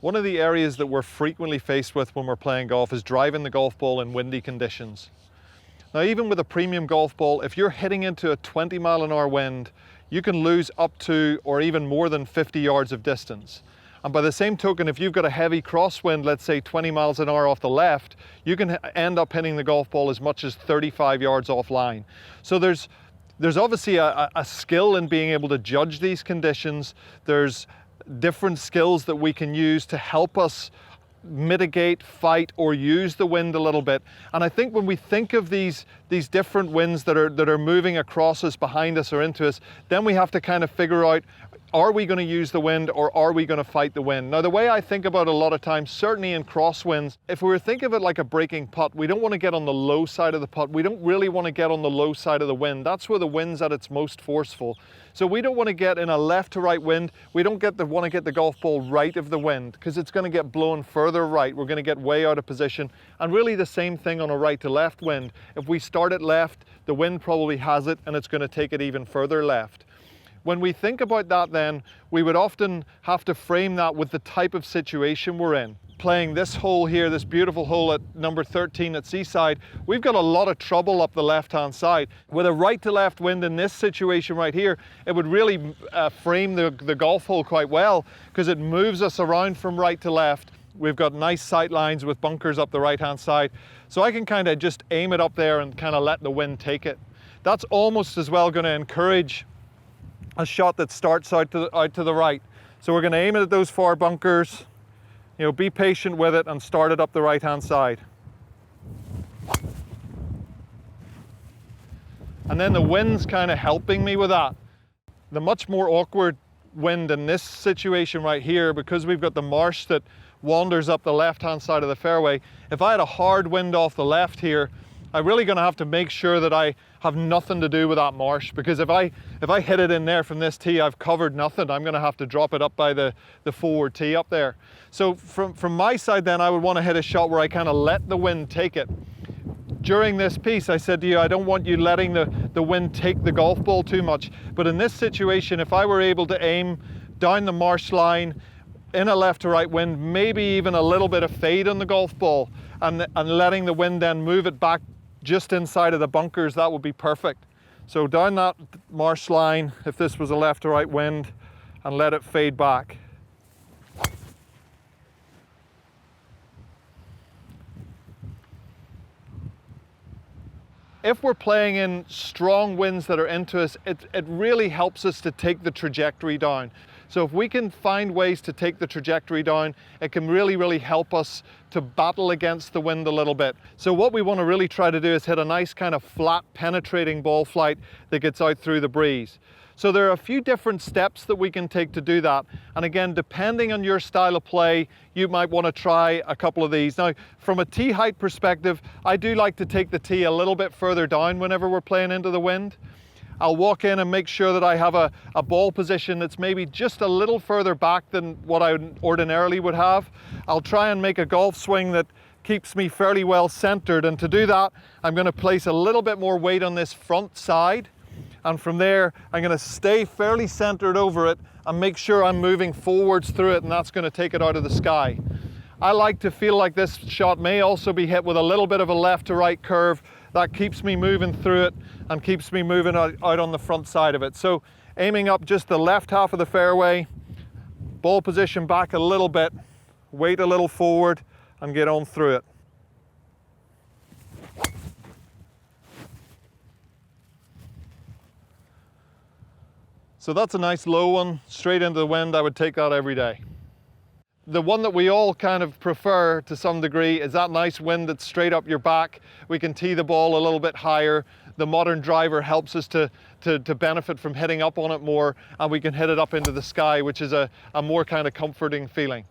One of the areas that we're frequently faced with when we're playing golf is driving the golf ball in windy conditions. Now, even with a premium golf ball, if you're hitting into a 20-mile-an-hour wind, you can lose up to or even more than 50 yards of distance. And by the same token, if you've got a heavy crosswind, let's say 20 miles an hour off the left, you can end up hitting the golf ball as much as 35 yards offline. So there's obviously a skill in being able to judge these conditions. There's different skills that we can use to help us mitigate, fight, or use the wind a little bit. And I think when we think of these different winds that are moving across us, behind us, or into us, then we have to kind of figure out, are we going to use the wind or are we going to fight the wind? Now, the way I think about it a lot of times, certainly in crosswinds, if we were to think of it like a breaking putt, we don't want to get on the low side of the putt. We don't really want to get on the low side of the wind. That's where the wind's at its most forceful. So we don't want to get in a left to right wind. We don't want to get the golf ball right of the wind, because it's going to get blown further right. We're going to get way out of position. And really the same thing on a right to left wind. If we start it left, the wind probably has it and it's going to take it even further left. When we think about that, then we would often have to frame that with the type of situation we're in. Playing this hole here, this beautiful hole at number 13 at Seaside, we've got a lot of trouble up the left-hand side. With a right to left wind in this situation right here, it would really frame the golf hole quite well, because it moves us around from right to left. We've got nice sight lines with bunkers up the right-hand side. So I can kind of just aim it up there and kind of let the wind take it. That's almost as well going to encourage a shot that starts out to the right. So we're going to aim it at those far bunkers, be patient with it and start it up the right-hand side. And then the wind's kind of helping me with that. The much more awkward wind in this situation right here, because we've got the marsh that wanders up the left-hand side of the fairway, if I had a hard wind off the left here, I'm really going to have to make sure that I have nothing to do with that marsh, because if I hit it in there from this tee, I've covered nothing. I'm going to have to drop it up by the forward tee up there. So from my side then, I would want to hit a shot where I kind of let the wind take it. During this piece, I said to you, I don't want you letting the wind take the golf ball too much. But in this situation, if I were able to aim down the marsh line in a left to right wind, maybe even a little bit of fade on the golf ball, and letting the wind then move it back just inside of the bunkers, that would be perfect. So down that marsh line, if this was a left to right wind, and let it fade back. If we're playing in strong winds that are into us, it really helps us to take the trajectory down. So if we can find ways to take the trajectory down, it can really, really help us to battle against the wind a little bit. So what we want to really try to do is hit a nice kind of flat, penetrating ball flight that gets out through the breeze. So there are a few different steps that we can take to do that. And again, depending on your style of play, you might want to try a couple of these. Now, from a tee height perspective, I do like to take the tee a little bit further down whenever we're playing into the wind. I'll walk in and make sure that I have a ball position that's maybe just a little further back than what I ordinarily would have. I'll try and make a golf swing that keeps me fairly well centered, and to do that, I'm going to place a little bit more weight on this front side, and from there I'm going to stay fairly centered over it and make sure I'm moving forwards through it, and that's going to take it out of the sky. I like to feel like this shot may also be hit with a little bit of a left to right curve. That keeps me moving through it and keeps me moving out on the front side of it. So aiming up just the left half of the fairway, ball position back a little bit, weight a little forward, and get on through it. So that's a nice low one, straight into the wind. I would take that every day. The one that we all kind of prefer to some degree is that nice wind that's straight up your back. We can tee the ball a little bit higher. The modern driver helps us to benefit from hitting up on it more, and we can hit it up into the sky, which is a more kind of comforting feeling.